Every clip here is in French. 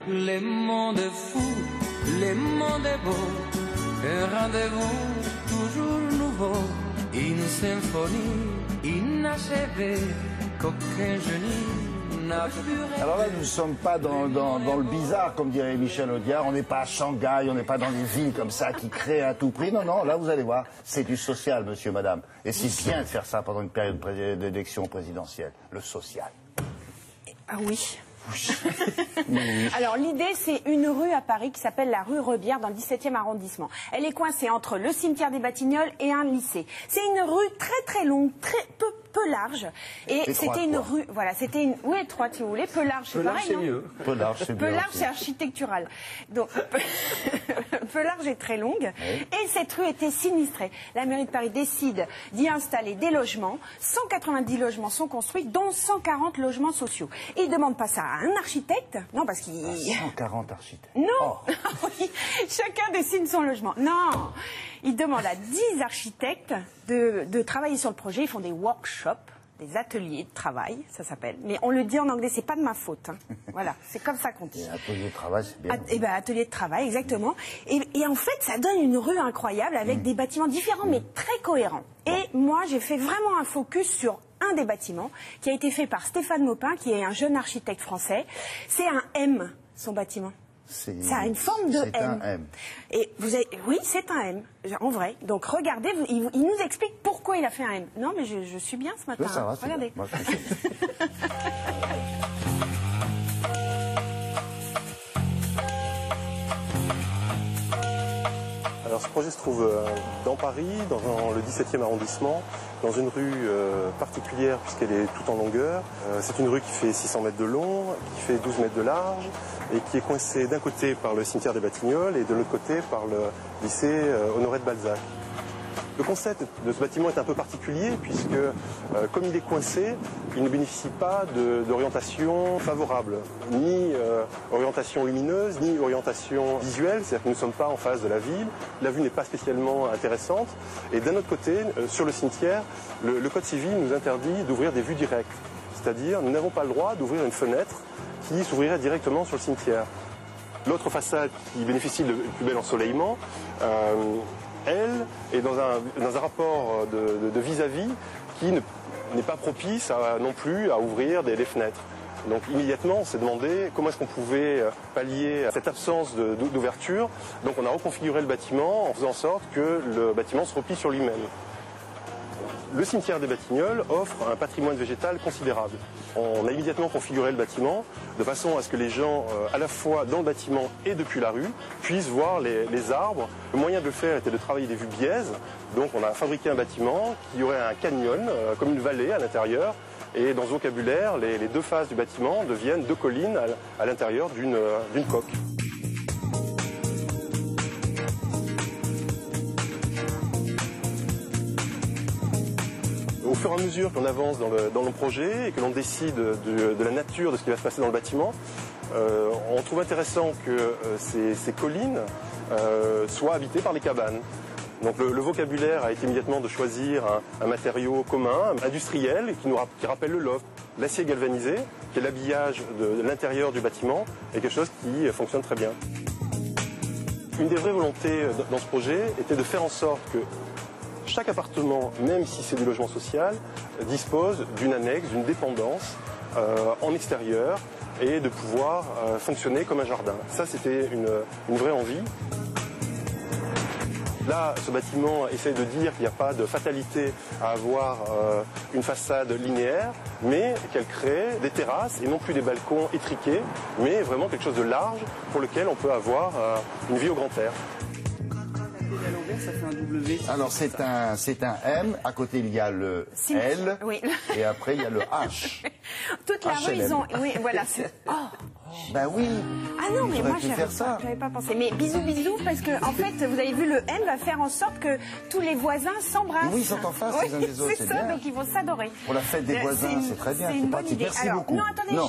Le monde est fou, le monde est beau, un rendez-vous toujours nouveau, une symphonie inachevée qu'aucun génie n'a pu rêver. Alors là, nous ne sommes pas dans le bizarre, comme dirait Michel Audiard. On n'est pas à Shanghai, on n'est pas dans des villes comme ça qui créent à tout prix. Non, non, là, vous allez voir, c'est du social, monsieur, madame. Et c'est bien de faire ça pendant une période d'élection présidentielle, le social. Ah oui. Oui. Alors l'idée, c'est une rue à Paris qui s'appelle la rue Rebière dans le 17e arrondissement. Elle est coincée entre le cimetière des Batignolles et un lycée. C'est une rue très longue, peu large. Et c'était une rue, voilà, c'était une, oui, étroite si vous voulez, peu large, c'est pareil, non ? Mieux. Peu large, c'est bien. Peu large, c'est architectural. Donc, peu large et très longue. Oui. Et cette rue était sinistrée. La mairie de Paris décide d'y installer des logements. 190 logements sont construits, dont 140 logements sociaux. Et ils ne demandent pas ça à un architecte, non, parce qu'il... 140 architectes. Non, oh. Oui, chacun dessine son logement. Non, ils demandent à 10 architectes de travailler sur le projet. Ils font des workshops, des ateliers de travail, ça s'appelle. Mais on le dit en anglais, c'est pas de ma faute. Hein. Voilà, c'est comme ça qu'on dit. Et atelier de travail, c'est bien. Eh ben, atelier de travail, exactement. Et en fait, ça donne une rue incroyable avec des bâtiments différents, mais très cohérents. Et moi, j'ai fait vraiment un focus sur un des bâtiments qui a été fait par Stéphane Maupin, qui est un jeune architecte français. C'est un M, son bâtiment. Ça a une forme de M. C'est un M. Et vous avez, oui, c'est un M, en vrai. Donc regardez, il nous explique pourquoi il a fait un M. Non, mais je suis bien ce matin. Ça va, regardez. Moi, je suis... Alors ce projet se trouve dans Paris, dans le 17e arrondissement, dans une rue particulière puisqu'elle est toute en longueur. C'est une rue qui fait 600 mètres de long, qui fait 12 mètres de large et qui est coincée d'un côté par le cimetière des Batignolles et de l'autre côté par le lycée Honoré de Balzac. Le concept de ce bâtiment est un peu particulier puisque, comme il est coincé, il ne bénéficie pas d'orientation favorable, ni orientation lumineuse, ni orientation visuelle, c'est-à-dire que nous ne sommes pas en face de la ville, la vue n'est pas spécialement intéressante, et d'un autre côté, sur le cimetière, le Code civil nous interdit d'ouvrir des vues directes, c'est-à-dire nous n'avons pas le droit d'ouvrir une fenêtre qui s'ouvrirait directement sur le cimetière. L'autre façade qui bénéficie du plus bel ensoleillement, elle est dans un rapport de vis-à-vis qui n'est pas propice non plus à ouvrir des fenêtres. Donc immédiatement on s'est demandé comment est-ce qu'on pouvait pallier cette absence d'ouverture. Donc on a reconfiguré le bâtiment en faisant en sorte que le bâtiment se replie sur lui-même. Le cimetière des Batignolles offre un patrimoine végétal considérable. On a immédiatement configuré le bâtiment de façon à ce que les gens, à la fois dans le bâtiment et depuis la rue, puissent voir les arbres. Le moyen de le faire était de travailler des vues biaises. Donc on a fabriqué un bâtiment qui aurait un canyon, comme une vallée à l'intérieur. Et dans ce vocabulaire, les deux faces du bâtiment deviennent deux collines à l'intérieur d'une coque. Au fur et à mesure qu'on avance dans le projet et que l'on décide de la nature de ce qui va se passer dans le bâtiment, on trouve intéressant que ces collines soient habitées par les cabanes. Donc le vocabulaire a été immédiatement de choisir un matériau commun, industriel, qui rappelle le loft. L'acier galvanisé, qui est l'habillage de l'intérieur du bâtiment, est quelque chose qui fonctionne très bien. Une des vraies volontés dans ce projet était de faire en sorte que chaque appartement, même si c'est du logement social, dispose d'une annexe, d'une dépendance en extérieur et de pouvoir fonctionner comme un jardin. Ça, c'était une vraie envie. Là, ce bâtiment essaie de dire qu'il n'y a pas de fatalité à avoir une façade linéaire, mais qu'elle crée des terrasses et non plus des balcons étriqués, mais vraiment quelque chose de large pour lequel on peut avoir une vie au grand air. Ça fait un W. Alors c'est un M, à côté il y a le L, oui. Et après il y a le H. Toute la rue, ils ont... Oui, voilà. Oh. Ben oui. Ah non, mais moi, j'avais pas pensé. Mais bisous, parce que, en fait, vous avez vu, le M va faire en sorte que tous les voisins s'embrassent. Oui, ils sont en face les uns des autres, c'est ça, bien. donc ils vont s'adorer. Pour la fête des voisins, c'est très bien, c'est pratique. Merci beaucoup. Non, attendez,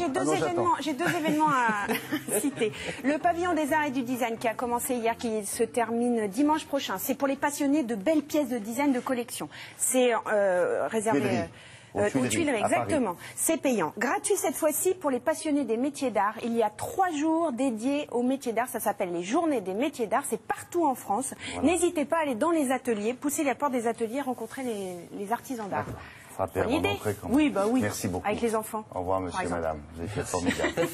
j'ai deux événements à citer. Le pavillon des arts et du design qui a commencé hier, qui se termine dimanche prochain. C'est pour les passionnés de belles pièces de design de collection. C'est réservé... Aux Tuileries, à exactement. C'est payant. Gratuit cette fois-ci pour les passionnés des métiers d'art. Il y a 3 jours dédiés aux métiers d'art. Ça s'appelle les Journées des métiers d'art. C'est partout en France. Voilà. N'hésitez pas à aller dans les ateliers, pousser la porte des ateliers, rencontrer les artisans d'art. Frapper avant d'entrer. Oui, bah oui. Merci beaucoup. Avec les enfants. Au revoir, monsieur, madame. Vous étiez formidable.